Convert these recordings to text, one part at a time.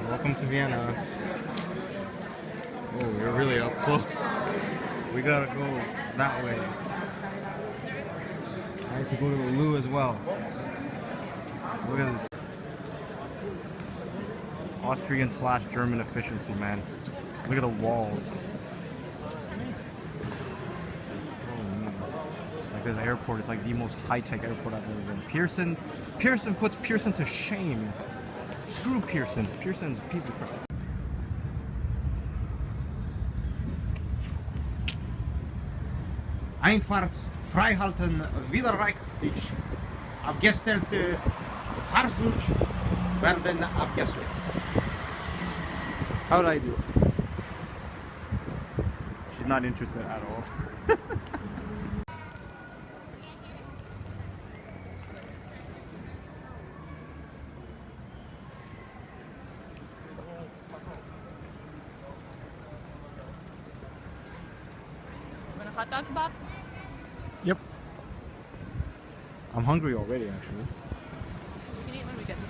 Welcome to Vienna. Oh, we're really up close. We gotta go that way. I have to go to the loo as well. Look at this. Austrian/German efficiency, man. Look at the walls. Like this airport is like the most high-tech airport I've ever been. Pearson puts Pearson to shame. Screw Pearson. Pearson's a piece of crap. Einfahrt freihalten widerrechtlich. Abgestellte Fahrzeug werden abgeschafft. How did I do? She's not interested at all. Hot dog kebab? Yep. I'm hungry already, actually. We can eat when we get there.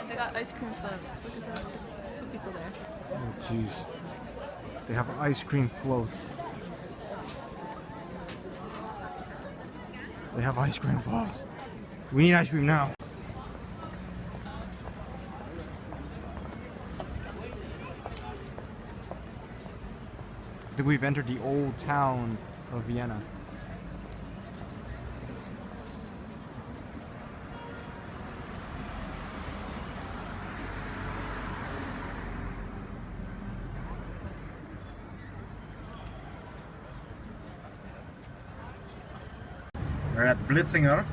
They got ice cream floats. Look at the people there. Oh jeez. They have ice cream floats. They have ice cream floats. We need ice cream now. I think we've entered the old town of Vienna. We're at Blitzinger.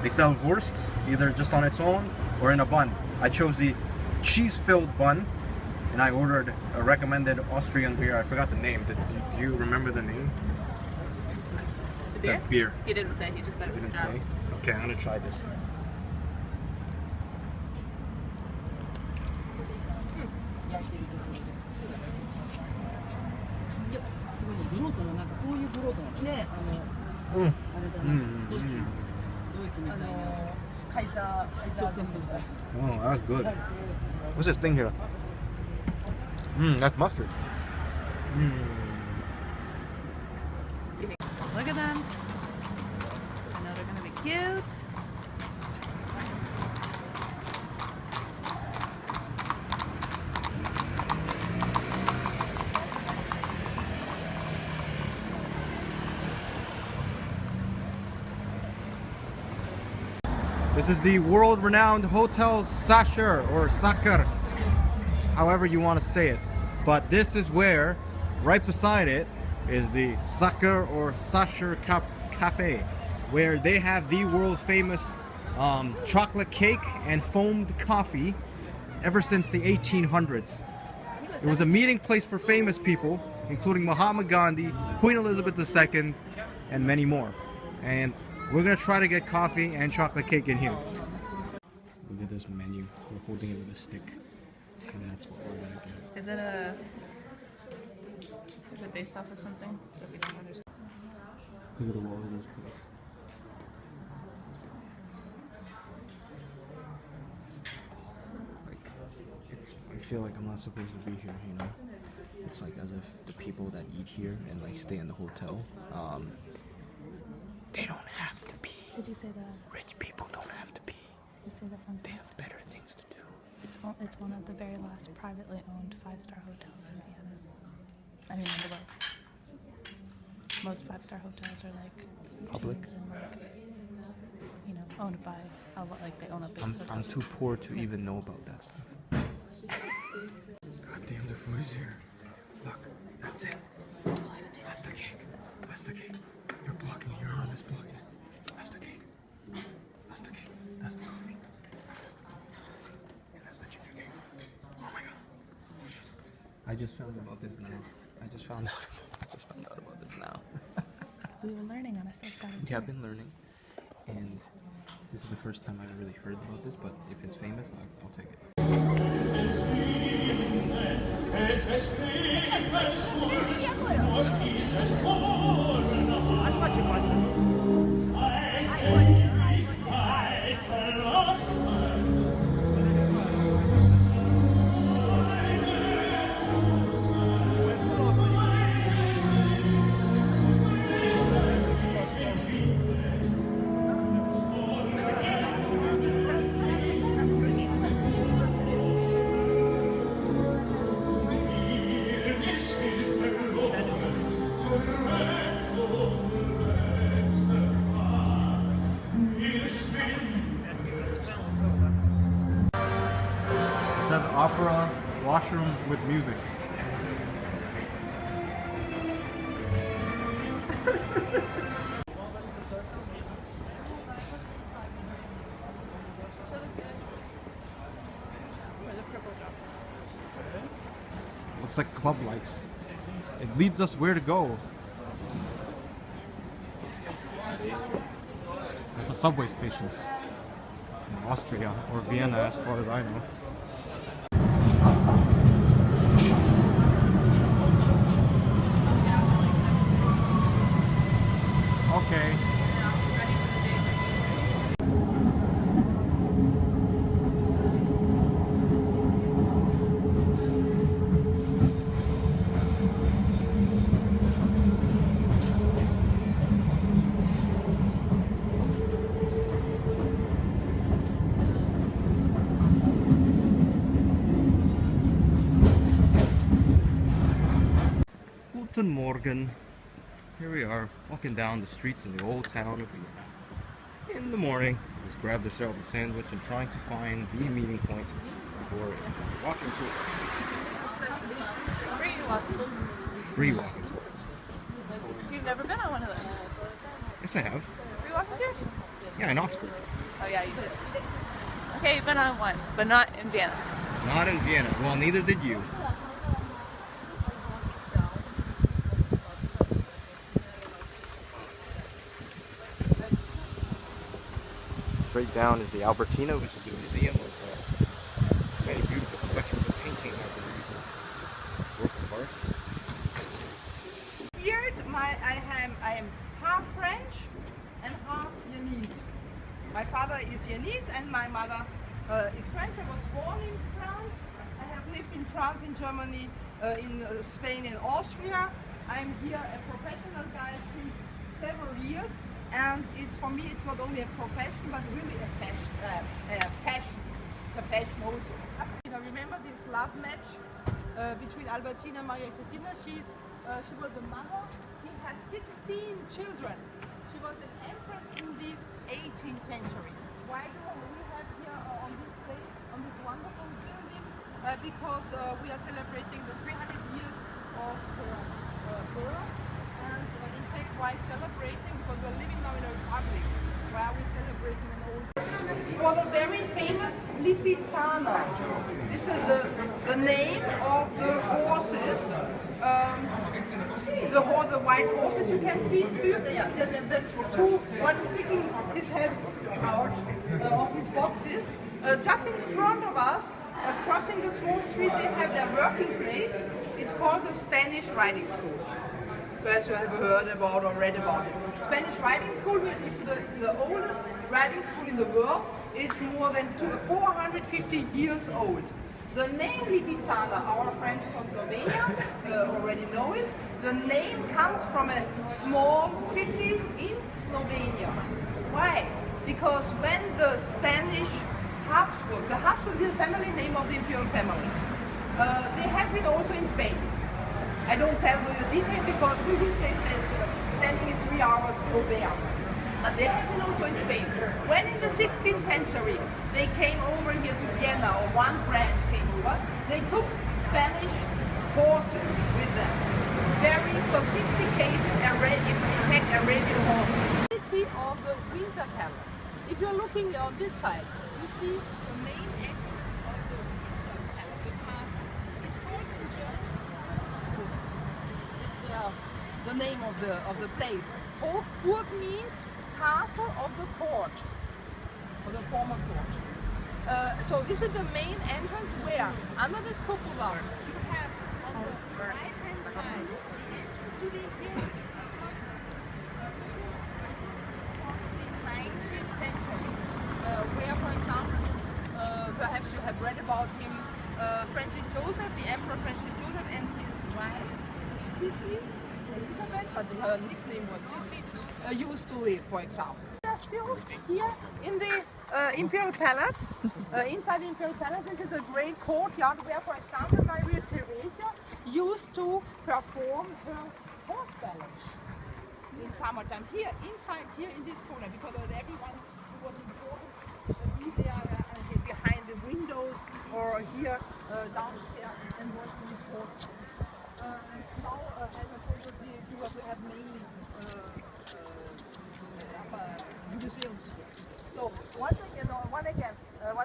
They sell Wurst, either just on its own or in a bun. I chose the cheese-filled bun, and I ordered a recommended Austrian beer. I forgot the name. Do you remember the name? The beer? That beer. He didn't say. He just said it was a draft. Okay, I'm gonna try this. Oh, that's good. What's this thing here? That's mustard. Look at them. I know they're gonna be cute. This is the world-renowned Hotel Sacher, or Sacher, however you want to say it. But this is where, right beside it, is the Sacher or Sacher Cafe, where they have the world-famous chocolate cake and foamed coffee ever since the 1800s. It was a meeting place for famous people, including Mahatma Gandhi, Queen Elizabeth II, and many more. And we're gonna try to get coffee and chocolate cake in here. Look at this menu. We're holding it with a stick. And that's what we're gonna get. Is it based off of something that we don't understand? Look at the wall of this place. I feel like I'm not supposed to be here, you know? It's like as if the people that eat here and like stay in the hotel, they don't have to be. Did you say that? Rich people don't have to be. Did you say that fun They fact? have better things to do. It's one of the very last privately owned 5-star hotels in Vienna. I mean, in the world. Most 5-star hotels are like Public? chains and like, you know, owned by like they own a big hotel. I'm too poor to even know about that stuff. God damn, the food is here. Look, that's it. That's the cake. That's the cake. You're blocking it. Your arm is blocking it. That's the cake. That's the cake. That's the coffee. That's the coffee. And that's the ginger cake. Oh my god. I just found about this now. I just found out about this now. We were learning on a self-guided Yeah, I've been learning, and this is the first time I've really heard about this. But if it's famous, I'll take it. It says opera washroom with music. Looks like club lights. It leads us where to go. That's the subway stations in Austria or Vienna, as far as I know. Okay. Guten Morgen. Here we are, walking down the streets in the old town of Vienna. In the morning, just grabbed ourselves a sandwich and trying to find the meeting point for a walking tour. Free walking tour. You've never been on one of those? Yes, I have. Free walking tour? Yeah, in Austria. Oh yeah, you did. Okay, you've been on one, but not in Vienna. Not in Vienna. Well, neither did you. Straight down is the Albertina, which is the museum of many beautiful collections of painting, I believe, works of art. Here, I am half French and half Viennese. My father is Viennese and my mother is French. I was born in France. I have lived in France, in Germany, in Spain, and Austria. I'm here a professional guide since several years. And it's, for me, it's not only a profession, but really a passion. It's a passion also. I remember this love match between Albertina and Maria Cristina. She was the mother. She had 16 children. She was an empress in the 18th century. Why do we have here on this place, on this wonderful building? Because we are celebrating the 300 years of her birth. And in fact, why celebrating? Because we're living now in a republic. Why are we celebrating an old? For the very famous Lipizzaner. This is the name of the horses. The white horses you can see. Yeah, there's two. One sticking his head out of his boxes. Just in front of us, crossing the small street, they have their working place. It's called the Spanish Riding School. Perhaps you have heard about or read about it. Spanish Riding School is the oldest riding school in the world. It's more than 450 years old. The name Lipizzaner, our friends from Slovenia already know it. The name comes from a small city in Slovenia. Why? Because when the Spanish Habsburg, the Habsburg is the family name of the imperial family. They have been also in Spain. I don't tell you the details because we will stay standing in 3 hours over there. But they have been also in Spain. When in the 16th century they came over here to Vienna, or one branch came over, they took Spanish horses with them. Very sophisticated, Arabian horses. The city of the Winter Palace. If you're looking on this side, you see the main entrance of the Winter Palace. The castle. It's called name of the place. Hofburg means castle of the court, of the former court. So this is the main entrance where, under this cupola, you have on the right-hand side the entrance to the imperial in the 19th century, where, for example, is, perhaps you have read about him, Francis Joseph, the Emperor Francis Joseph, and his wife, Sissi, Elizabeth, but her nickname was Sissi, used to live, for example. We are still here in the Imperial Palace. Inside the Imperial Palace, this is a great courtyard where, for example, Maria Theresia used to perform her horse ballet in summertime. Here, inside here in this corner, because everyone who was important be there behind the windows or here downstairs and was important. Now, as I told you, we have mainly museums. So once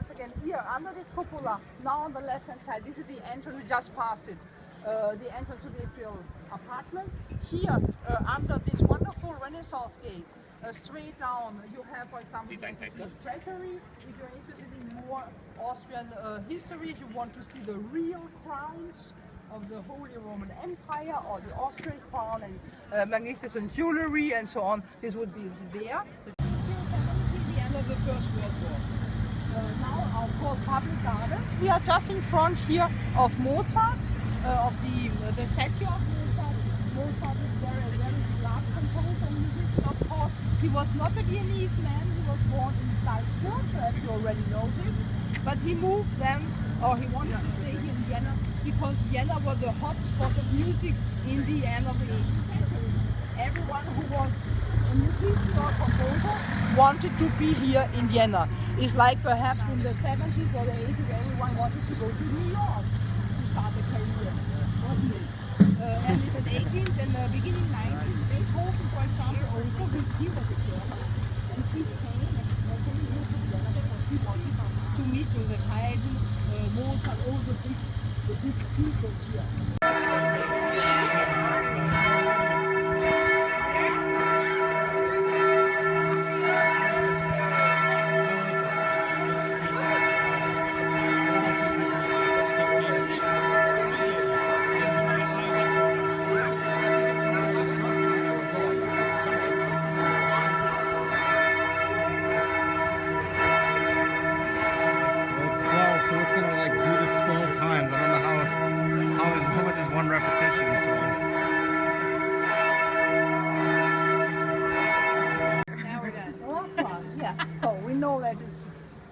again, here under this cupola, now on the left-hand side, this is the entrance. We just passed it. The entrance to the imperial apartments. Here, under this wonderful Renaissance gate, straight down, you have, for example, the treasury. If you're interested in more Austrian history, if you want to see the real crowns of the Holy Roman Empire or the Austrian crown and magnificent jewelry and so on, this would be there. The end of the First World War. Now our called public gardens. We are just in front here of Mozart, of the statue of Mozart. Mozart is very large composer and musician, of course. He was not a Viennese man. He was born in Salzburg, as you already noticed. But he moved then, or he wanted to stay here in Vienna because Vienna was the hot spot of music in the end of the 18th century. Everyone who was a musician or composer wanted to be here in Vienna. It's like perhaps in the 70s or the 80s, everyone wanted to go to New York to start a career, wasn't it? And in the 18th and the beginning 19th, Beethoven, for example, also he was a German, and he came and came here to Vienna because he wanted to meet Joseph Haydn, Mozart, all the big people here.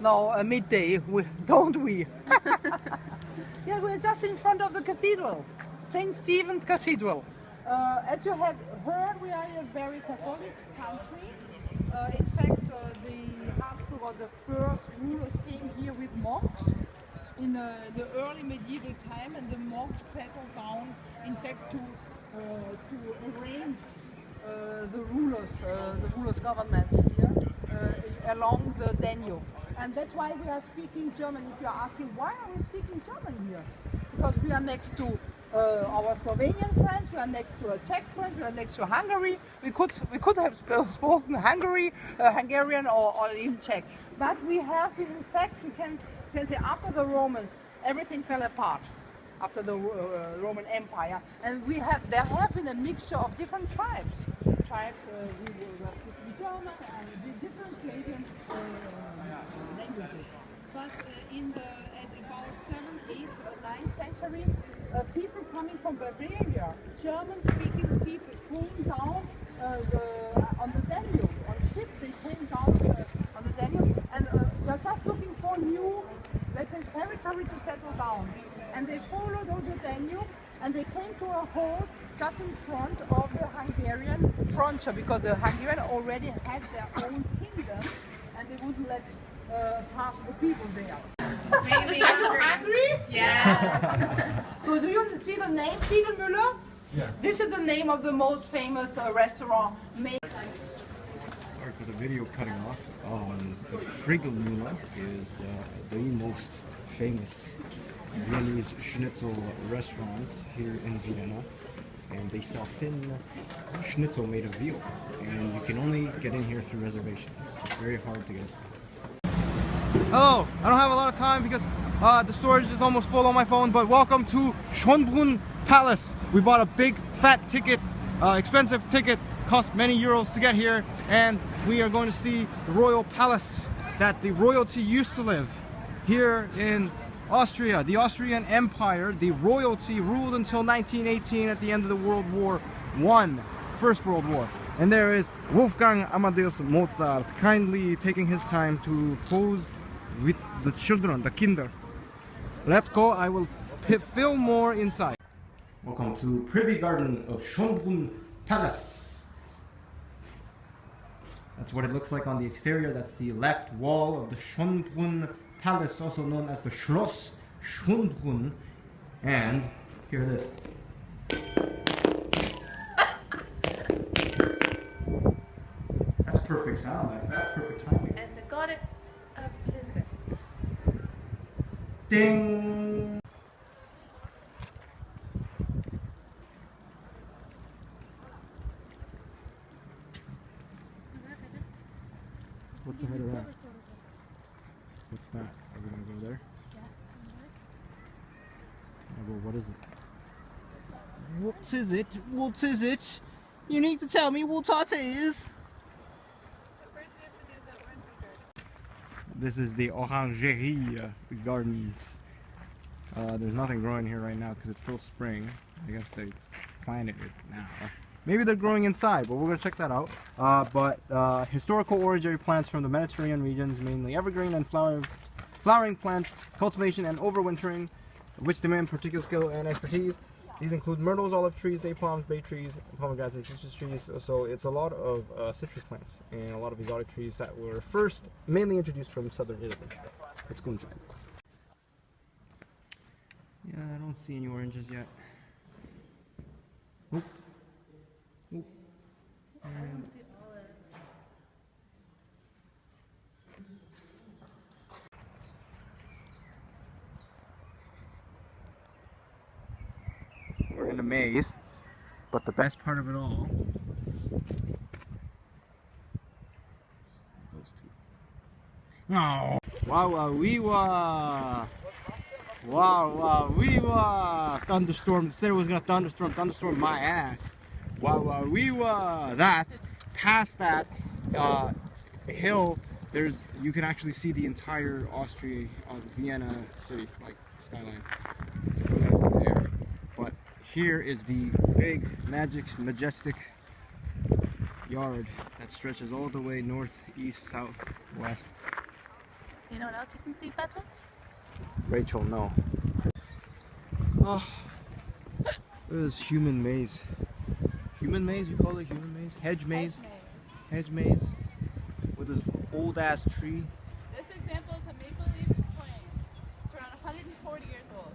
Now midday, don't we? Yeah, we're just in front of the cathedral, St. Stephen's Cathedral. As you have heard, we are in a very Catholic country. In fact, the Habsburg or the first rulers came here with monks in the early medieval time, and the monks settled down, in fact, to arrange the rulers' government here along the Danube. And that's why we are speaking German. If you are asking, why are we speaking German here? Because we are next to our Slovenian friends, we are next to a Czech friend, we are next to Hungary. We could have spoken Hungarian or even Czech. But we have been, in fact, we can say after the Romans, everything fell apart. After the Roman Empire. And there have been a mixture of different tribes. We were speaking German and the different Slavian languages. But at about 7th, 8th, 9th century, people coming from Bavaria, German-speaking people, came down on the Danube, on ships. They came down on the Danube, and they're just looking for new, let's say, territory to settle down. And they followed over the Danube, and they came to a halt just in front of the Hungarian frontier, because the Hungarians already had their own kingdom, and they wouldn't let half the people there. Maybe hungry? Yes. So do you see the name Fiegelmüller? Yeah. This is the name of the most famous restaurant. Sorry for the video cutting off. The Friegelmüller is the most famous Viennese schnitzel restaurant here in Vienna. and they sell thin schnitzel made of veal. And you can only get in here through reservations. It's very hard to get a spot. Hello, I don't have a lot of time because the storage is almost full on my phone, but welcome to Schönbrunn Palace. We bought a big fat ticket, expensive ticket, cost many euros to get here, and we are going to see the royal palace that the royalty used to live here in Austria. The Austrian Empire, the royalty ruled until 1918 at the end of the World War I, First World War. And there is Wolfgang Amadeus Mozart kindly taking his time to pose with the children, the Kinder. Let's go, I will film more inside. Welcome to Privy Garden of Schönbrunn Palace. That's what it looks like on the exterior. That's the left wall of the Schönbrunn Palace, also known as the Schloss Schönbrunn. And here it is. That's perfect sound, like that, perfect timing. And the goddess of Elizabeth. Ding! What's ahead of that? What's that? Are we gonna go there? Yeah. Oh, well, what is it? What is it? What is it? You need to tell me what it is. This is the Orangerie Gardens. There's nothing growing here right now because it's still spring. I guess they planted it now. Maybe they're growing inside, but we're going to check that out. Historical orangery plants from the Mediterranean regions, mainly evergreen and flowering plants, cultivation and overwintering, which demand particular skill and expertise. These include myrtles, olive trees, day palms, bay trees, pomegranates, and citrus trees. So it's a lot of citrus plants and a lot of exotic trees that were first mainly introduced from southern Italy. Let's go inside. Yeah, I don't see any oranges yet. Oop. Oop. And we're in a maze, but the best part of it all is those two. Oh. Wow, wow, wee wah! Wow, wow, wee wah! Thunderstorm. It said it was gonna thunderstorm my ass. Wow, wow, wee wah! That, past that hill, you can actually see the entire Austria, Vienna city, like skyline. So we gotta go there. But here is the big, majestic yard that stretches all the way north, east, south, west. You know what else you can see, Vertwo? Rachel, no. Oh, this is human maze. Human maze, you call it human maze? Hedge maze? Hedge maze. With this old ass tree. This example is a maple leaf plant. It's around 140 years old.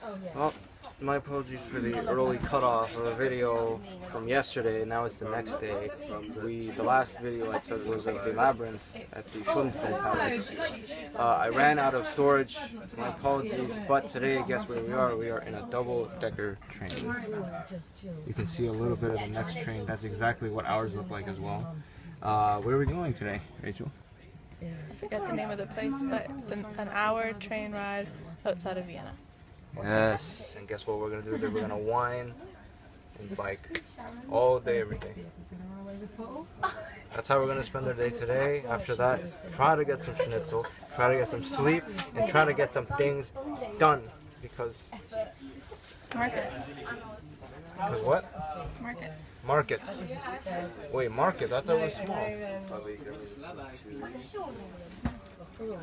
Oh, yeah. Well, my apologies for the early cutoff of a video from yesterday. Now it's the next day. The last video I took was of the labyrinth at the Schönbrunn Palace. I ran out of storage. My apologies. But today, guess where we are? We are in a double-decker train. You can see a little bit of the next train. That's exactly what ours look like as well. Where are we going today, Rachel? I forget the name of the place, but it's an hour train ride outside of Vienna. Yes, and guess what we're gonna do? We're gonna whine and bike all day, every day. That's how we're gonna spend our day today. After that, try to get some schnitzel, try to get some sleep, and try to get some things done. Because Markets. Because what? Markets. Markets. Wait, markets? I thought it was tomorrow.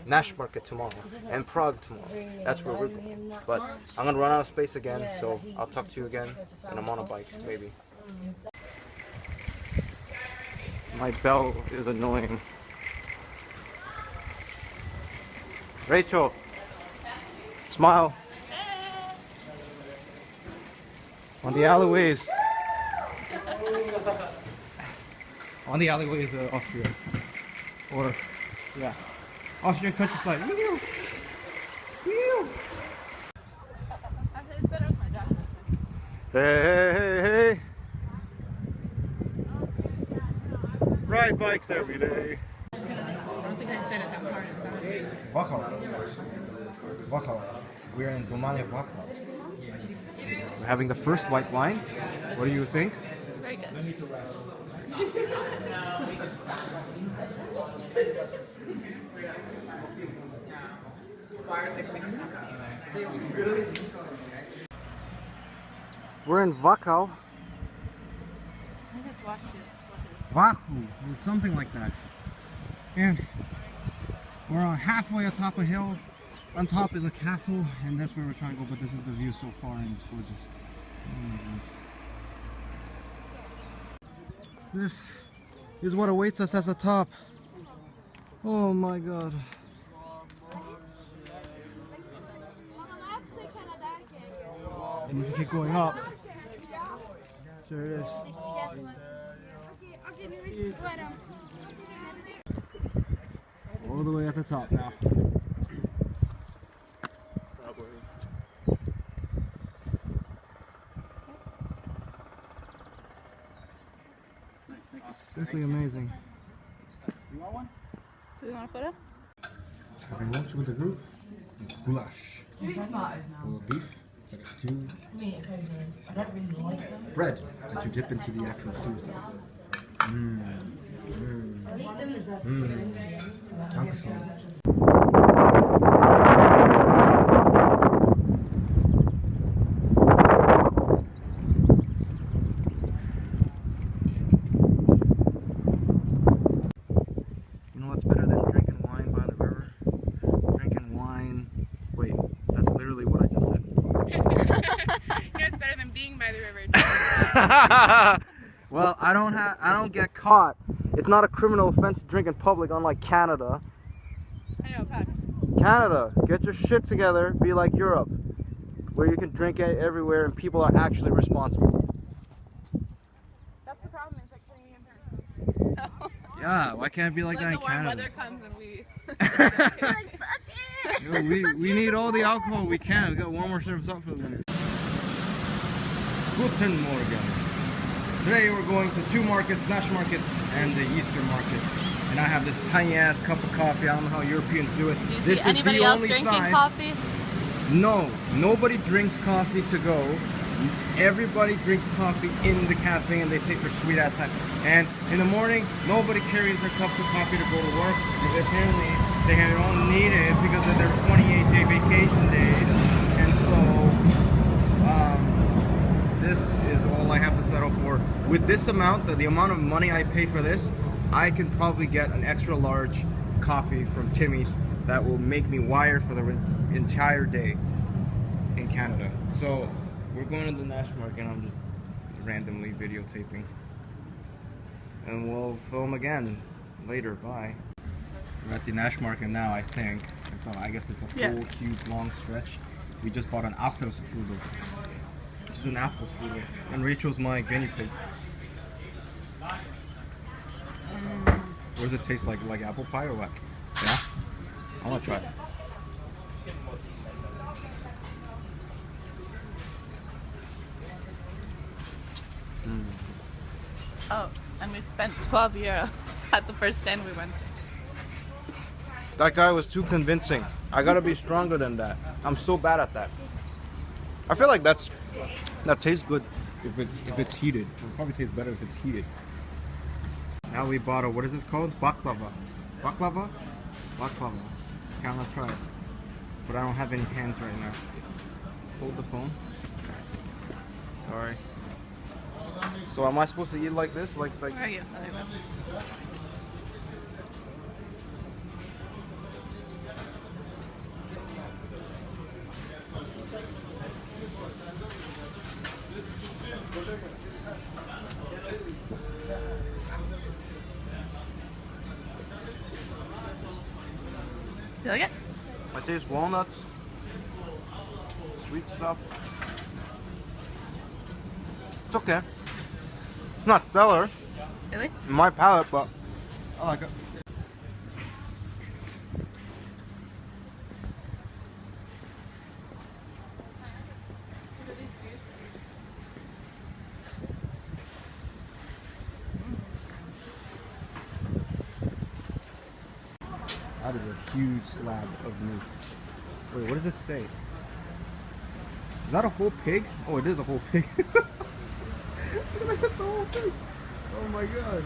Nash Market tomorrow and Prague tomorrow. That's where we're going. But I'm gonna run out of space again, so I'll talk to you again, and I'm on a bike, maybe. My bell is annoying. Rachel, smile. On the alleyways. On the alleyways of Austria. Or, yeah. Austrian countryside. Woo! Woo! Hey. Ride bikes every day. I don't think I said it that part. Sorry. Wachau. We're in Domania Wachau. We're having the first white wine. What do you think? Very good. We're in Wachau. I think it's Washington. Wahoo, something like that. And we're halfway atop a hill. On top is a castle, and that's where we're trying to go, but this is the view so far, and it's gorgeous. Oh my God. This is what awaits us at the top. Oh my God. And you can keep going up. There it is. All the way at the top now. Simply amazing. Do we want a photo? Having lunch with the group. Goulash. Full of beef. It's like a stew. I don't really like them. Bread that you dip into the actual stew itself. Dankeschön. You know what's better than drinking wine by the river? Drinking wine. Wait, that's literally what I just said. You know it's better than being by the river. Well, I don't get caught. It's not a criminal offense to drink in public, unlike Canada. I know, Pat. Canada, get your shit together, be like Europe, where you can drink it everywhere and people are actually responsible. That's the problem, it's like putting in person. Yeah, why can't it be like that in the warm Canada? weather comes and we... Like, fuck it! Yo, we need all the alcohol we can. We got one more service up for the minute. Guten Morgen. Today we're going to two markets, Nash Market and the Easter Market. And I have this tiny ass cup of coffee. I don't know how Europeans do it. Do you This see is anybody the else only drinking size. coffee? No, nobody drinks coffee to go. Everybody drinks coffee in the cafe and they take their sweet ass time. And in the morning, nobody carries their cups of coffee to go to work. Apparently, they don't need it because of their 28-day vacation days. And so, this is all I have to settle for. With this amount, the amount of money I pay for this, I can probably get an extra large coffee from Timmy's that will make me wire for the entire day in Canada. So we're going to the Nash Market and I'm just randomly videotaping. And we'll film again later. Bye. We're at the Nash Market now, I think. I guess it's a full, huge, long stretch. We just bought an Apfelstrudel. This is an apple strudel. And Rachel's my guinea pig. What does it taste like? Like apple pie or what? Yeah? I want to try it. Oh, and we spent 12 euro at the first stand we went to. That guy was too convincing. I gotta be stronger than that. I'm so bad at that. I feel like that tastes good if it's heated. It'll probably taste better if it's heated. Now we bought a, what is this called? Baklava. Baklava? Baklava. Okay, I'm gonna try it. But I don't have any hands right now. Hold the phone. Sorry. So am I supposed to eat like this? Like Where are you? You like it? I taste walnuts, sweet stuff. It's okay. Not stellar Really? in my palate, but I like it. That is a huge slab of meat. Wait, what does it say? Is that a whole pig? Oh, it is a whole pig. That's a whole pig. Oh my god.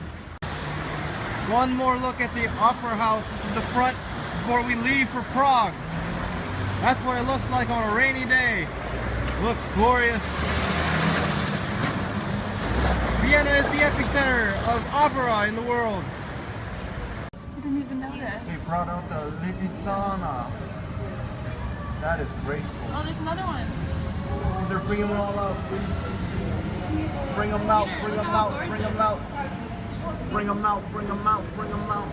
One more look at the opera house. This is the front before we leave for Prague. That's what it looks like on a rainy day. It looks glorious. Vienna is the epicenter of opera in the world. I didn't even know this. They brought out the Lipizzaner. That is graceful. Oh, there's another one. Oh, they're bringing them all out. Bring them out, bring them out, bring them out. Bring them out, bring them out, bring them out.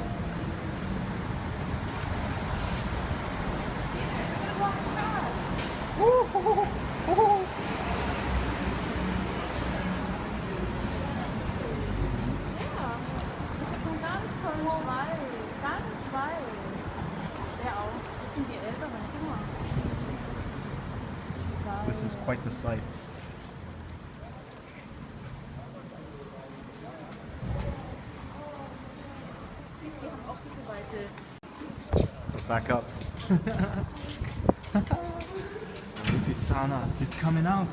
This is quite the sight. Back up. Lipizzaner is coming out.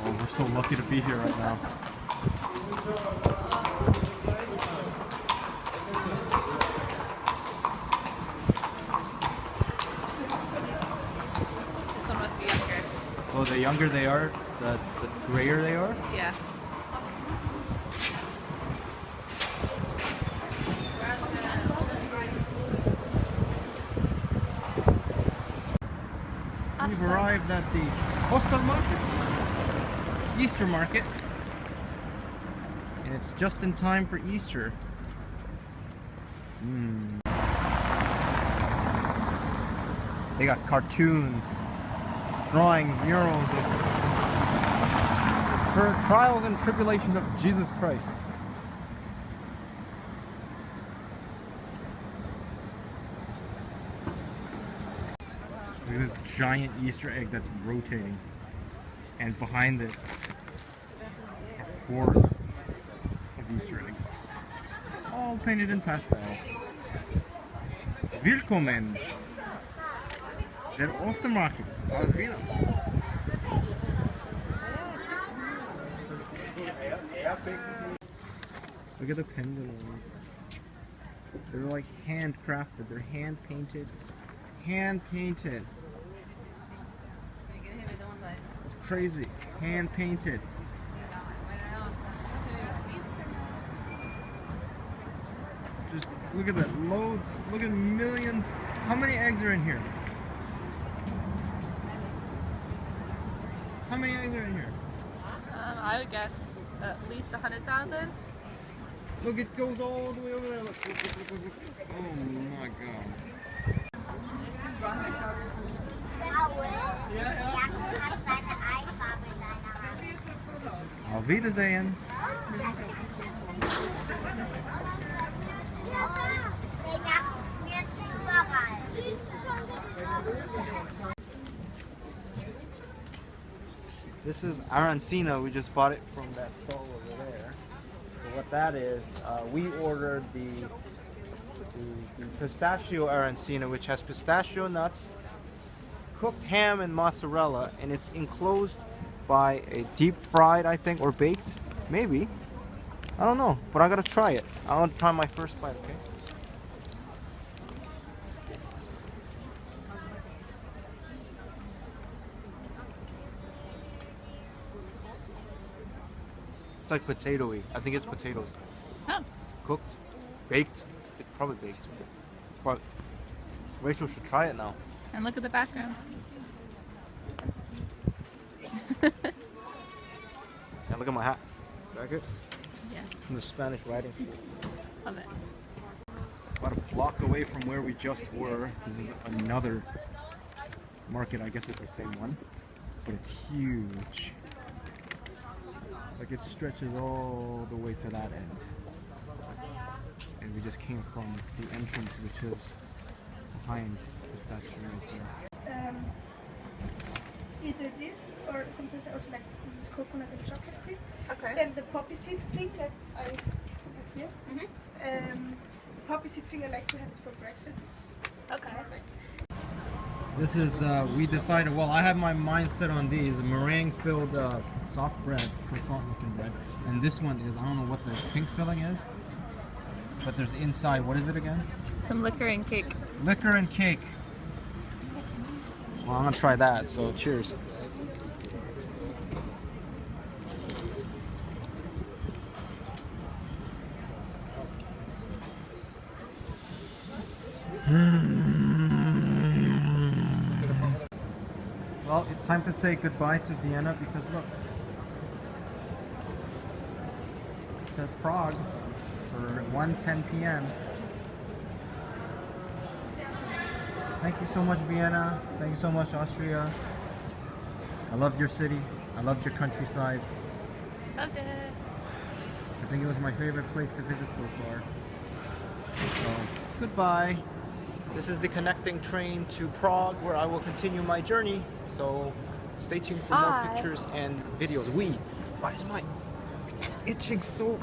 Oh, we're so lucky to be here right now. This one must be younger. So the younger they are, the grayer they are? Yeah. We've arrived at the Oster market, Easter market, and it's just in time for Easter. They got cartoons, drawings, murals of trials and tribulations of Jesus Christ. Look at this giant Easter egg that's rotating, and behind it are hordes of Easter eggs, all painted in pastel. Willkommen der Ostermarkt aus Vienna. Look at the pendulums. They're like handcrafted. They're hand painted. Hand painted. It's crazy. Hand painted. Just look at that. Loads. Look at millions. How many eggs are in here? How many eggs are in here? I would guess at least 100,000. Look, it goes all the way over there. Look. Oh my god. Auf Wiedersehen. This is arancina. We just bought it from that stall over there. So what that is, we ordered the pistachio arancina, which has pistachio nuts, cooked ham and mozzarella, and it's enclosed by a deep fried, I think, or baked, maybe. I don't know, but I gotta try it. I want to try my first bite, okay? It's like potato-y. I think it's potatoes. Oh. Cooked, baked, probably baked. But Rachel should try it now. And look at the background. And look at my hat. Like it? Yeah. From the Spanish riding school. Love it. About a block away from where we just were. This is another market. I guess it's the same one, but it's huge. Like it stretches all the way to that end. And we just came from the entrance, which is behind the statue right there. either this or sometimes I also like this. This is coconut and chocolate cream. Okay. Then the poppy seed thing that I still have here. It's, poppy seed thing I like to have it for breakfast. Okay. This is, we decided, well, I have my mind set on these meringue filled soft bread, croissant looking bread. And this one is, I don't know what the pink filling is, but there's inside, what is it again? Some liquor and cake. Liquor and cake. Well, I'm gonna try that, so cheers. Well, it's time to say goodbye to Vienna because look, it says Prague for 1:10 p.m. Thank you so much, Vienna. Thank you so much, Austria. I loved your city. I loved your countryside. Loved it. I think it was my favorite place to visit so far. So, goodbye. This is the connecting train to Prague where I will continue my journey. So, stay tuned for more Bye. pictures and videos. Why is my... It's itching so...